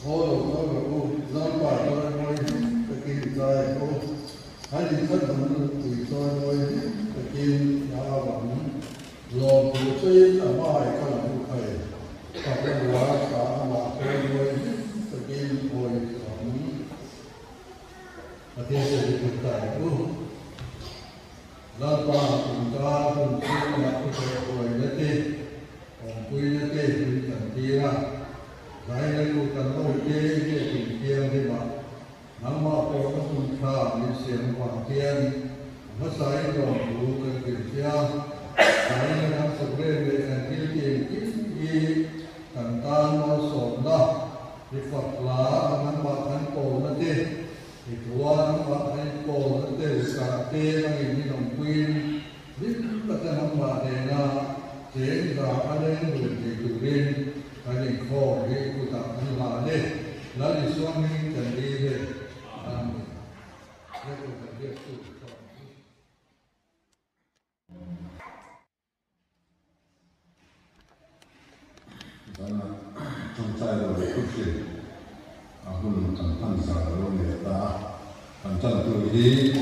ô đồ nó ô giang quả tôi ngồi cái kim dài ô hai đi khất vẫn tùy tôi ngồi cái kim đã vẫn lò phụ xây ở ngoài cái là phụ thầy và cái quả cả mà tôi ngồi cái kim ngồi vẫn ở thế giới thực tại ô giang quả chúng ta cùng xây là cái ngồi nhất đi còn quy nhất đi quy tận đi ra giải lên một tầng đôi kia tìm tiền đi mà nắng mưa có nó không xa như xiềng hoàng tiền nó sai rồi đủ cái kiểm tra giải lên nó sập lên về thành tiêu tiền ít tận tan nó sồn đó thì Phật lá nắng bạc nắng cổ nó đi thì thua nắng bạc nắng cổ nó đi cả tiền nó như đồng quyên biết tất cả nắng bạc này là diễn ra ở đây người thì tự nhiên cái này khó cái cụ tập như là đây là đi xuống mình cần đi đây làm cái cụ tập việc cụ tập trong trai là về quốc sĩ hun cần tham gia luôn để ta cần chân tu đi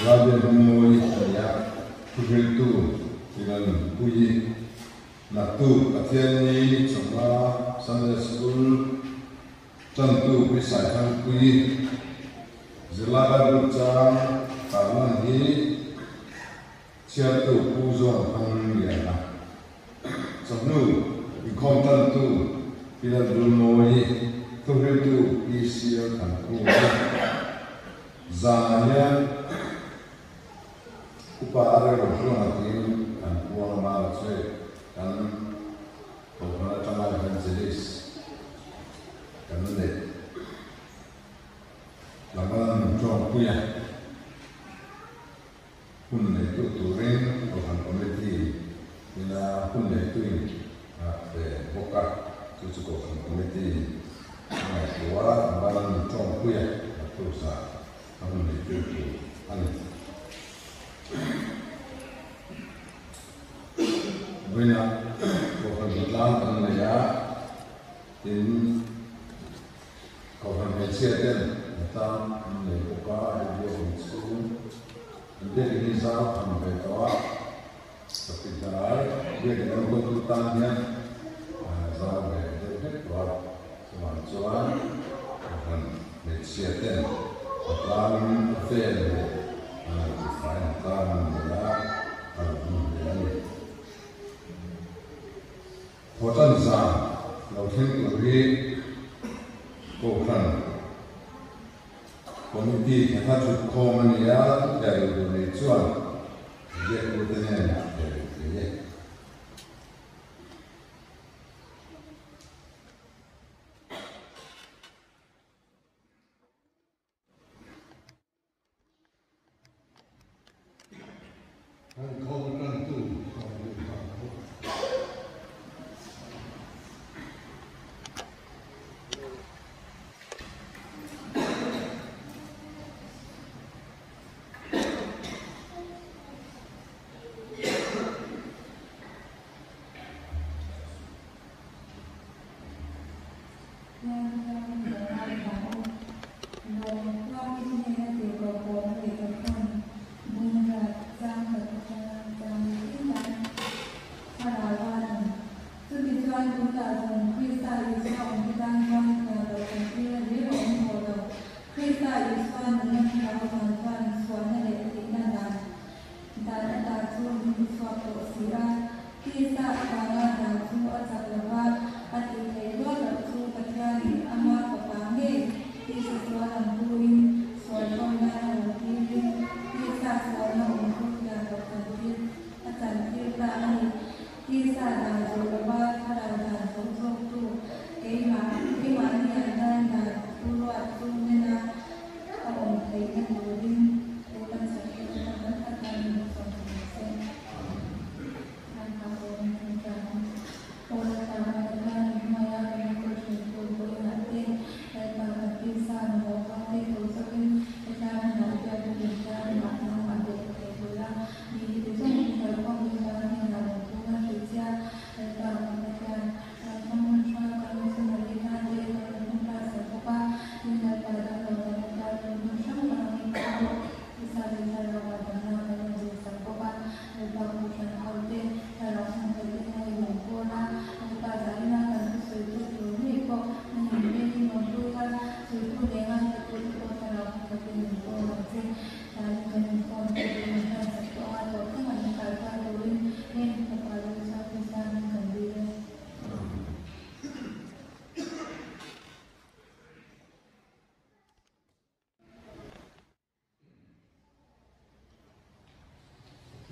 ra bên môi ya tu thì là quy là tu ở thiên ni trong là Sunday school chân tu quy sai thang quy zila ba du cha ta lan hi chia tu pu zo thang ya na trong nu bị con chân tu thì là du môi tu đi xia thang ku zanya upara ro na tin thang ku ma la che kan Pokoknya tengah evangelis karena deh lama mencoba punya pun itu touring bukan komedi bila pun itu buka itu cukup komedi nah dua barang mencoba punya itu sah pun itu aneh banyak Kebetulan penelitian in konferensi tentang membuka video itu menjadi misal membaca sekitar dia dengan tuntutannya sampai buat kemajuan dan mensiapkan tentang film tentang Phó chân giả đầu tiên của cổ phần committee phát triển common ya dari Indonesia dia kemudian dari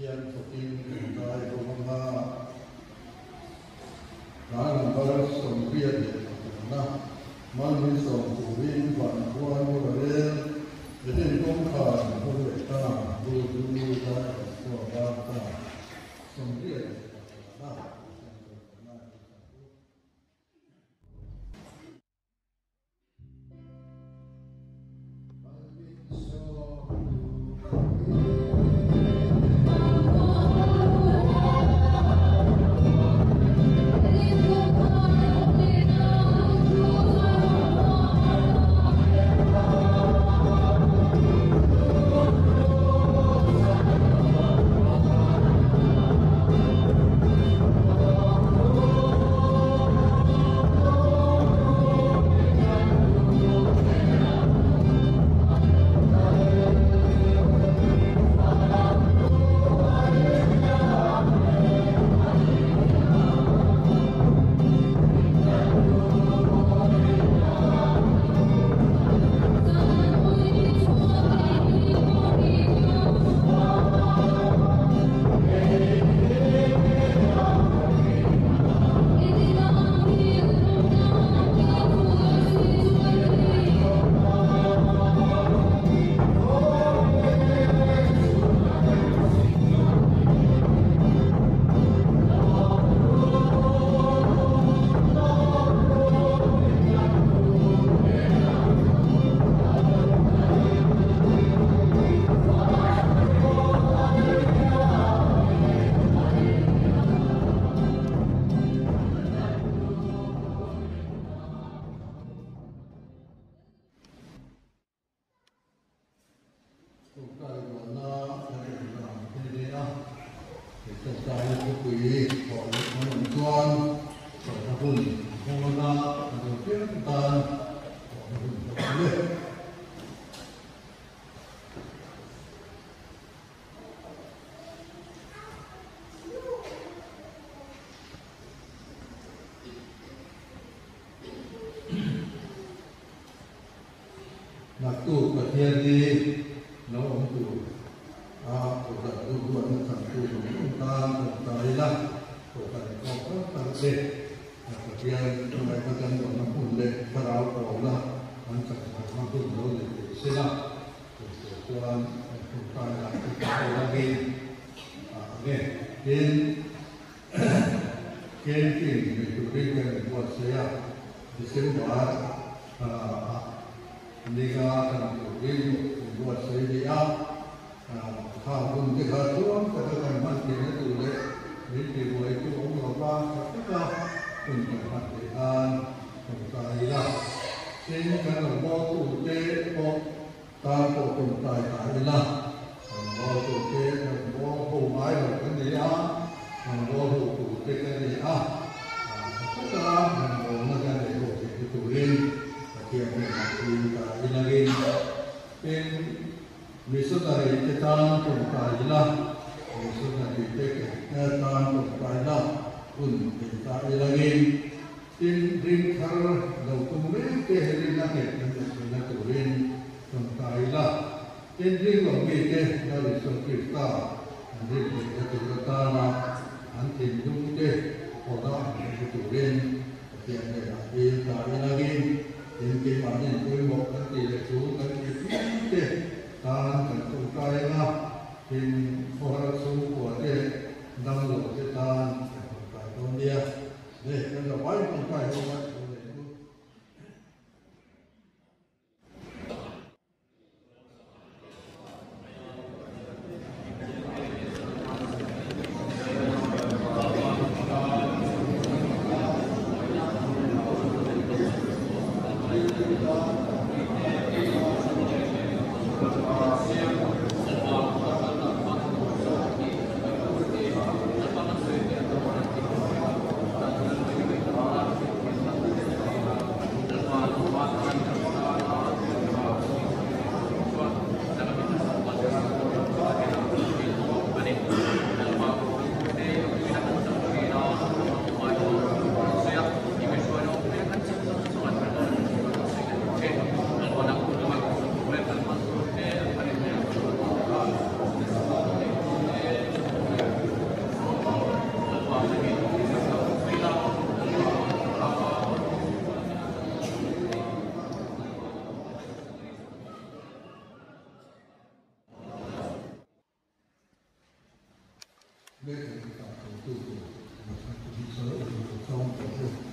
kian sokin kai romanga ran bar som pia de na man min som tuin van kuan mo le de den kom kha mo le ta du ta ko ba ta som pia de na tu ka thiên đi nó ông tu của cả tu buat thằng tu chúng ta tại là của cả có thằng đệ ka thiên trong đại cái chân của nó cũng đệ phải áo cổ là anh chắc là tu nó để sẽ là của quan chúng ta là cái là gì nghe đến kiên trì để tu đi cái buat saya di sini Liga dan Turin buat saya tahun 3 tahun katakan mati itu le di buat itu orang apa kita untuk matikan untuk ilah sini kan mau tu te mau tanpa untuk ilah mau tu te mau humai kan dia mau tu te kan dia kita mau nak itu Turin yang kita ilagin in misal dari kita ilah misal dari kita ilah pun kita ilagin in ringkar lautung mereka hari nanti kita turin kita ilah in ringkar mereka dari kita ring kita tanah nanti jumpa orang itu turin yang kita ilagin in cái bản nhân tôi một cái tỷ lệ số cái tiền ta cần tụ cái là in phổ số của cái năng lượng cái ta phải tôn địa để cái là bao nhiêu phải không phải 别的大头都有，我看自己所有的装都是。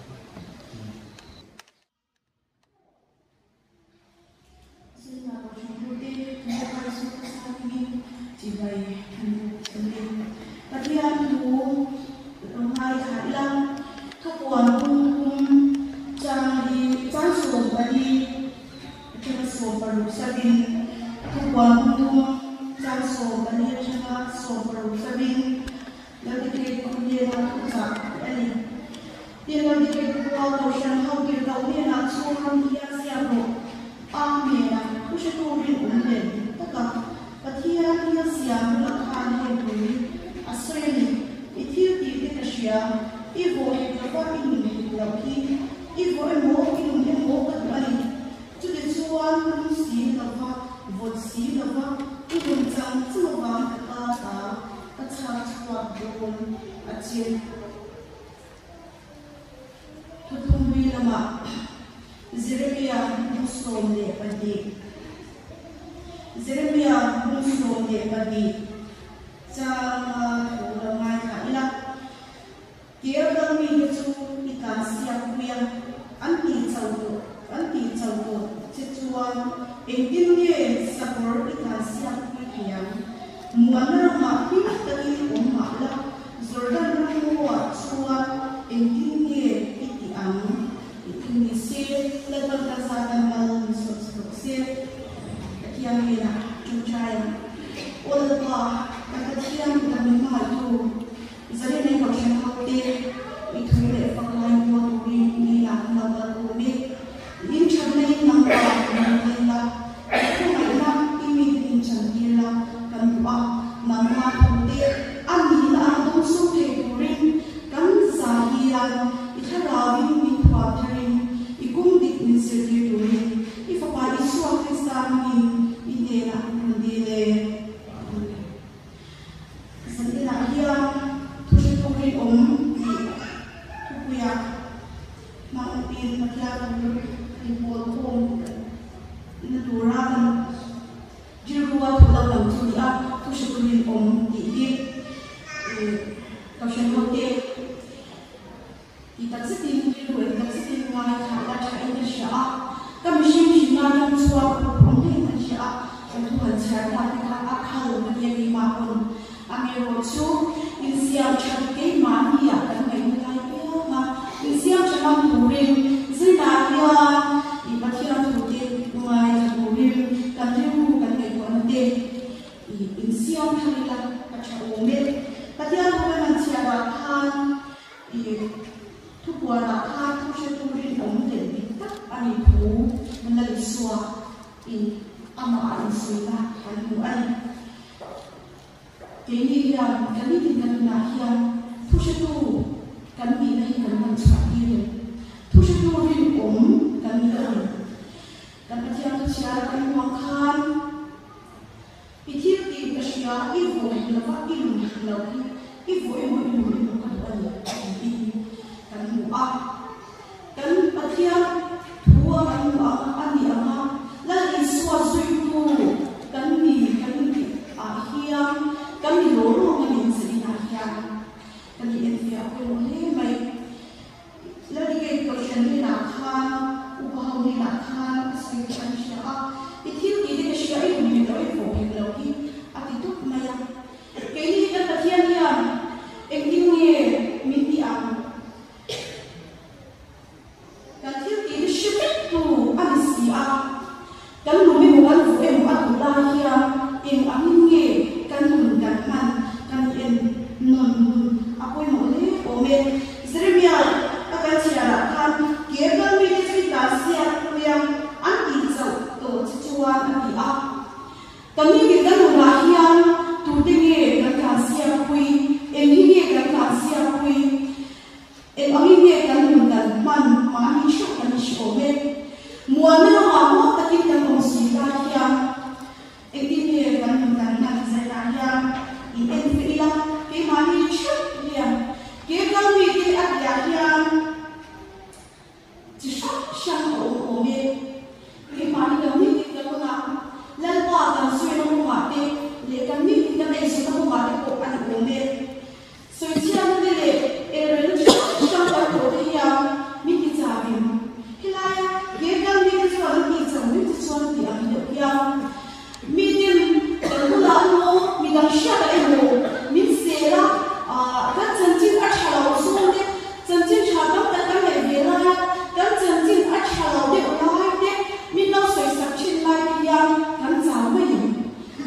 Em yêu suan ti ang hidup yang midin terbulan mo midang siya ka emo min sera kan cancin athalau suan de cancin chadam ta kan le vela kan cancin athalau de ulai de min no soi sak chin lai yang kan cha mai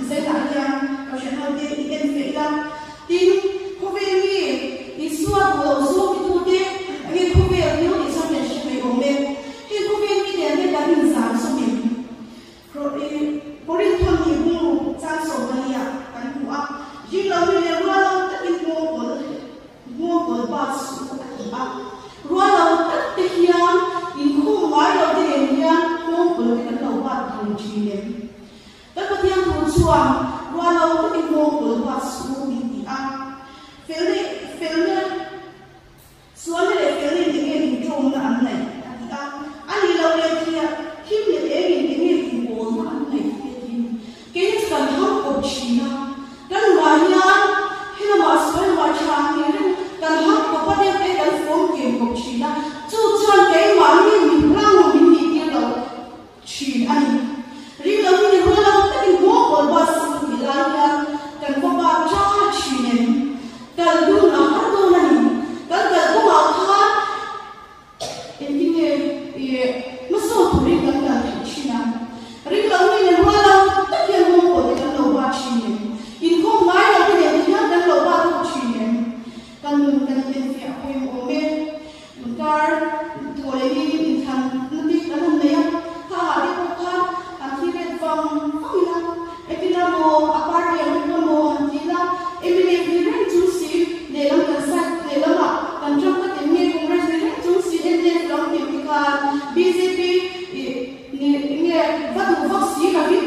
zai la yang ka shan ha de en fe la tin ko ve mi ni suan lo so mi tu de he ko ve ni ni sa ne shi me o me he ko ve mi de ne da min sa so mi Korin thon ni bu chan so mania kan ku a jin lo ni le ro lo ta in mo ko ba su a ro lo ta te hian in khu mai lo de hian mo ko le kan lo ba thon chi le ta pa tiang thu chuan ro lo ta in mo ko ba su ni ti a fel ne suan le fel ni ni ni chong na an nei a ani lo le tia kim le e ni ni ni bo na an nei cái cần học của chị nó cần nói nhá khi mà nói mà chàng thì cần học của bắt đầu cái cần phóng kiểm của chị nó chú chọn cái mà mình làm mình đi kia đâu chị anh riêng là mình vừa làm cái mua của bà sư thì là cần có bà cha chị này cần luôn là hết luôn này cần có bà khác em đi nghe mà sao tụi mình cần chị nào riêng là mình vừa làm yang mo ko de lo ba chi ne in ko mai lo de ni ha dan lo ba ko chi ne kan ten fi a ko mo me kar to le ni in than ni kan ne ya ha ha de ko kha a thi re fam ila e ti na mo a par de mo mo han ti la e mi ne ni ren chu si de lam kan sa de lam a kan jam ka te me ko ren chu si de ne lam ti ka bjp ni va tu va si ka vi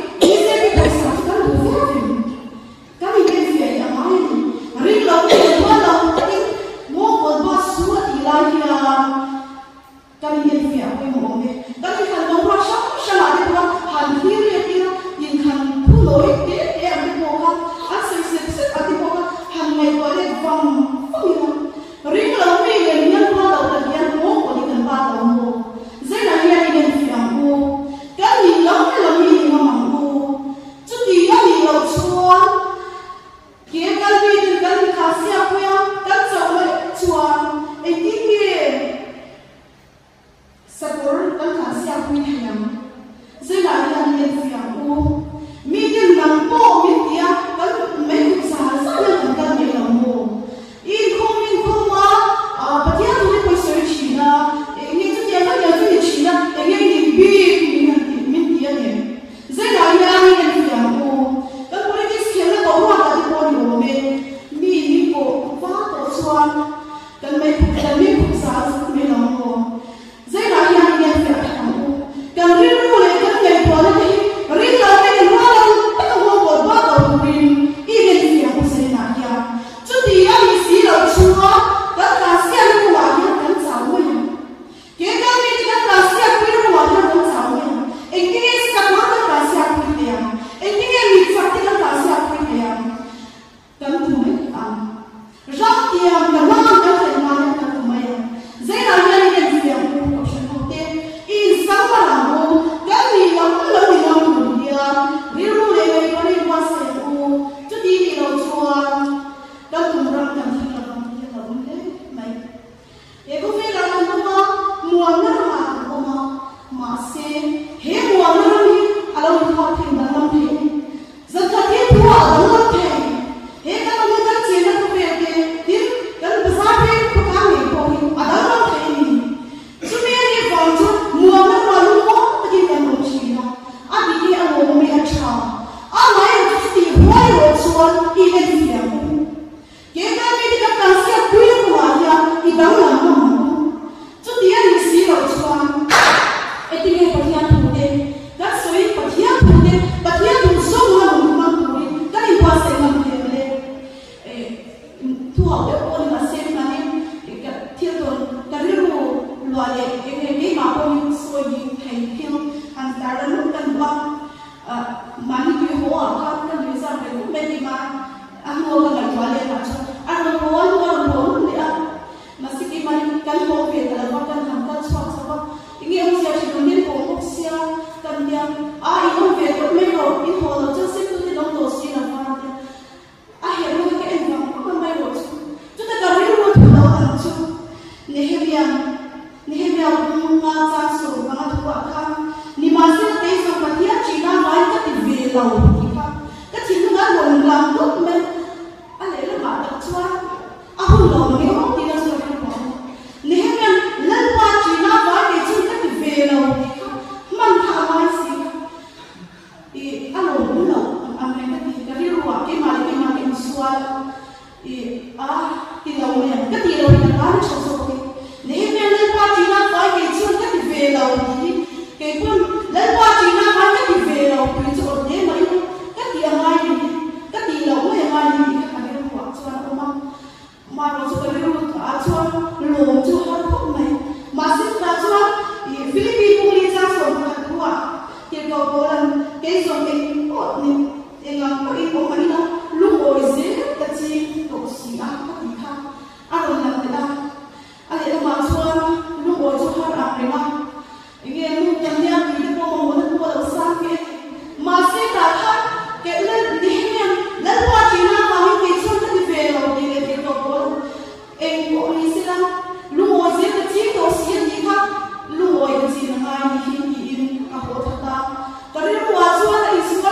Ini yang saya cakap ni, pokok sia, kan yang lâu thì không cái chuyện nó buồn làm tốt men anh ấy là bạn đặt cho không lòng nếu không thì nó sẽ không có nếu em lên qua chỉ nó nói về chuyện các về lâu mình thả mai gì thì anh ấy cũng lâu anh ấy cái điều cái mà cái xóa thì lâu này cái gì lâu này nó rất sâu sắc nếu em lên qua chỉ nó nói về chuyện các về lâu thì cái quân lên qua chỉ nó nói các về lâu thì chỗ đấy mà các gì mai các gì lâu này mai thì anh ấy cũng cho nó mà nó sẽ có điều cho lồng cho hết không này mà xin ra cho Philippines cũng đi ra sổ hạt qua thì có một lần cái sổ cái cột này thì ngang cái có mấy nó lúc ngồi dưới cái chi tổ sĩ các gì khác anh làm thế nào anh ấy mà cho lúc ngồi cho hết à cái nào nghe lúc nhầm nhầm thì cái cô muốn cô làm sao cái mà xin ra khác cái lên đi lên qua chỉ là mà cái chuyện cái về rồi thì cái có em có ý sẽ là lúc ngồi dưới cái chiếc đồ xịn gì khác lúc ngồi cái gì là ngay khi nhìn cả bộ thật ta cái điều mà cho là ý số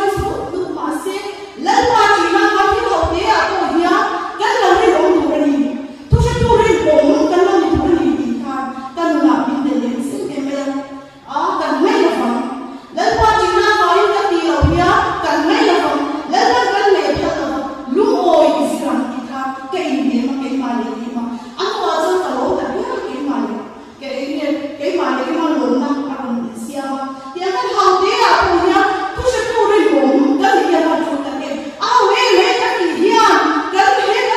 lúc mà sẽ lên qua chỉ là mà cái đầu tiên à tôi nhớ cái lần này ông đủ đi tôi sẽ tôi đi ông cái lần này tôi đi thì khác cái lần nào mình để lên xin cái mail cái mail là phần lên qua chỉ là nói cái điều nhớ cái mail là phần lên qua cái này là lúc ngồi cái gì làm thì khác cái ý nghĩa mà cái mà này anh có cho cả lỗ là biết cái mà này lỗ năng ăn xia mà thì anh học thế à tôi nhá tôi sẽ tôi đi ngủ cái gì mà tôi ta cái về cái gì nhá cái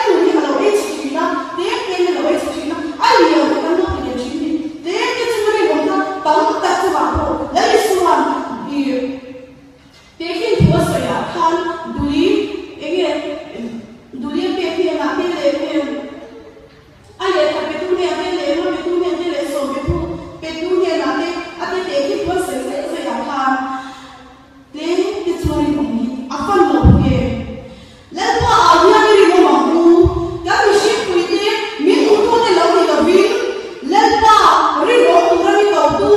người mà lỗ ấy chỉ là thế cái lỗ ấy chỉ là ai hiểu cái nó thì chỉ đi thế cái chúng tôi ngủ ta tao ta cho bạn rồi lấy số ăn thì khi tôi sẽ ăn đuôi cái là cái lệ anh ấy phải tu luyện cái lễ mà tu luyện cái lễ sống cái tu luyện là cái cái tôi sẽ làm cái chuyện này cũng akan lopke lên qua ở nhà đi mà mu cái gì ship quý thế mình cũng có thể làm được cái gì lên qua đi bộ tu ra đi cầu tu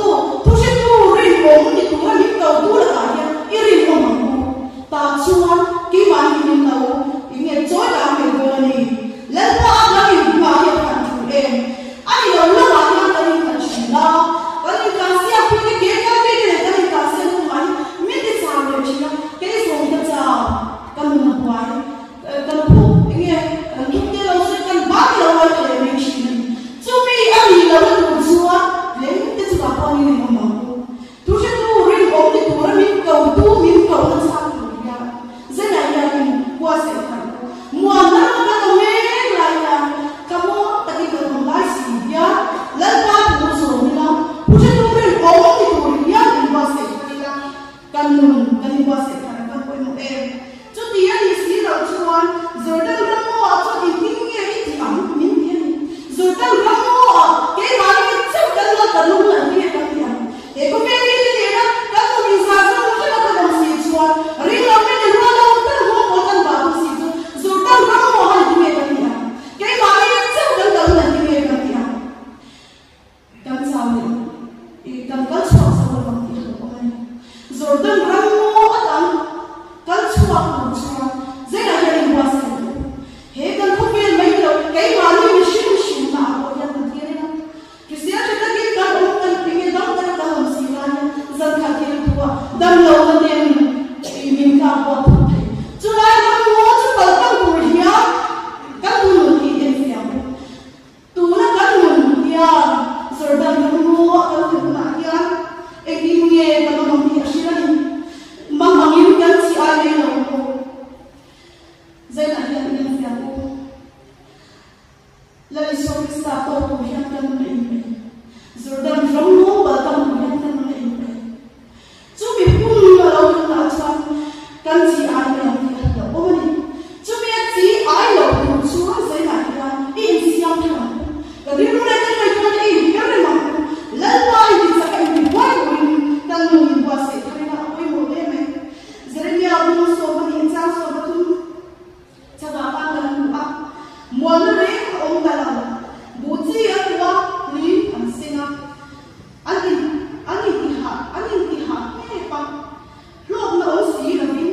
sẽ tu đi bộ đi tu ra đi cầu tu là cái gì đi mà mu ta chuan cái mà mình đâu nghe chối cả mình rồi này lên qua nó đi mà em anh đâu lúc mà anh ta đi thành chuyện đó cái gì cả xe quý cái gì cả xe không phải mình đi sao được chứ cái gì cũng được sao cái mình mặc quái cái phụ nghe lúc cái lâu sẽ cái bát lâu rồi cái mình chỉ chúng mình anh đi lâu rồi cũng chưa lấy cái gì cả con đi mà tu sẽ tu riêng ông đi tu ra mình cầu nó sao được ya thế này là mình qua sẽ thành mua nó cái mẹ lại là kamu tadi berkomunikasi ya lepas musuh bilang punya turin orang itu dia dikuasai kan dikuasai karena pun so dia di sini lawan Jordan kamu atau di tinggi itu kamu minta Jordan kamu kayak mana itu kan lo terlalu lagi kan dia aku pengen dia kamu bisa kamu cuma dalam situan ringan ini dua tahun terus mau kan bagus itu Jordan kamu hal dia kan dia kayak mana kan sawi kan suap sama orang itu orang Jordan ramu atang kan suap jadi ada puasa he kan kufir mai lo kai mani mishin na ko ya tire na kisia kita kan orang pingin dam kan dalam silanya zat khatir tua dam lo kan min ka ko chulai ramu chu palpang puriya kan dulu ki dia tu na kan dia Jordan kamu kalau kenakia, ekimnya kalau mungkin asyik menginginkan si ayah lalu, saya nak lihat siapa, lalu seorang satu punya kamu ini, Jordan kamu batang punya kamu ini, cumi pun kalau kenakia kan si ayah lalu, oh ni, cumi si ayah lalu, cuma saya nak lihat ini siapa kamu, kalau dia mereka lepas itu saya dibuat dan membuat sekarang apa yang boleh me. Jadi dia pun sobat insan sobat tu cakap apa dan apa. Mulai orang dalam buci apa ni ansena. Angin tiha ni apa. Log na osi lagi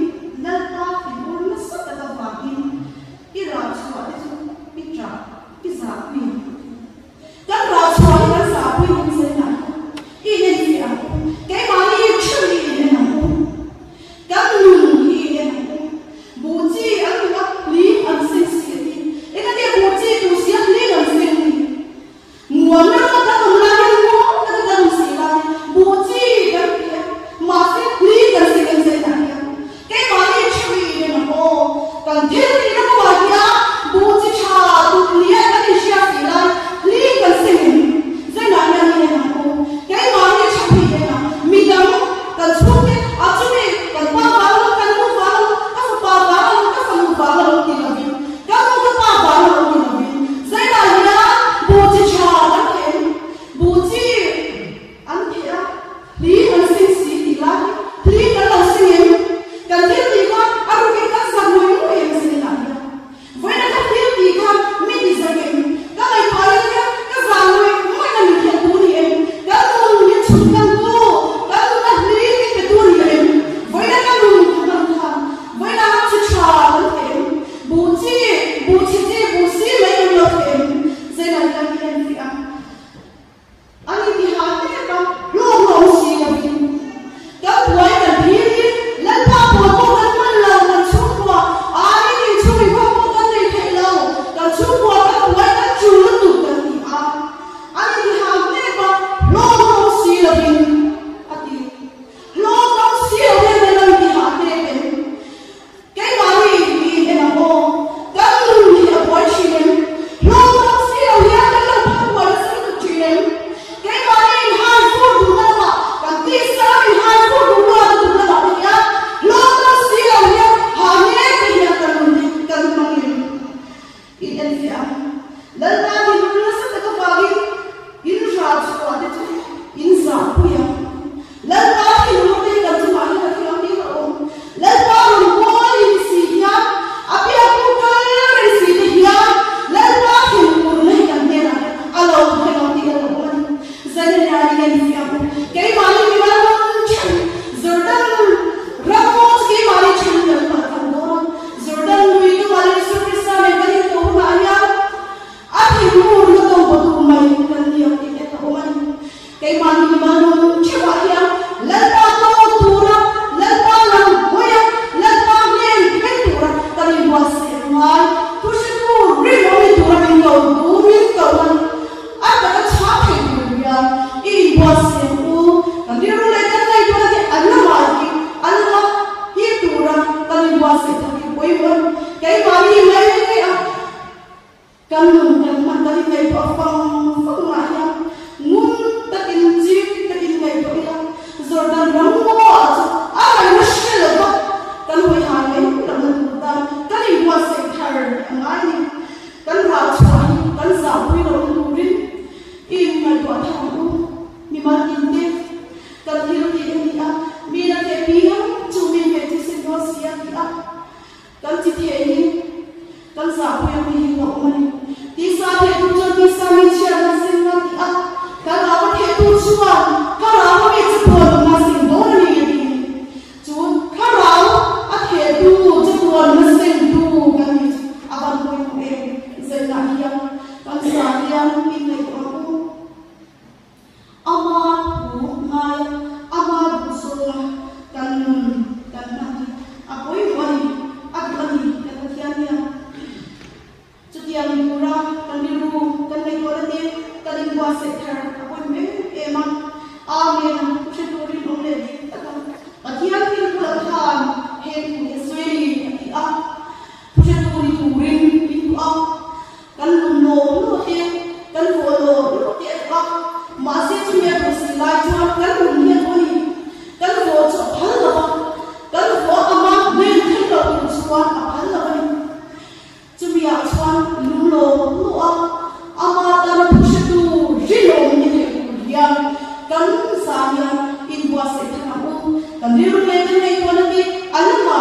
kan riu le kan nei ko na ki alama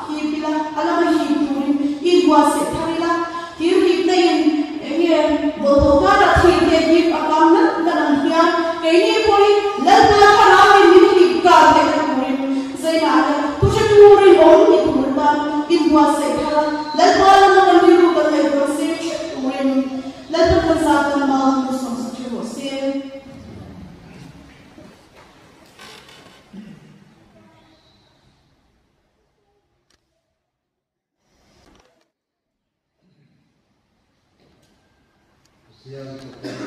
hi pila alama hi turin in wa se tharila hi ri nei enge bo to ka ra thi de hi akam na dan hian ke ni poi lal na khara mi ni ka de turin zaina tu che turin om ni turta in wa se thara lal ba na kan riu kan nei ko se turin lal kan sa kan ma ko som se ko se Siang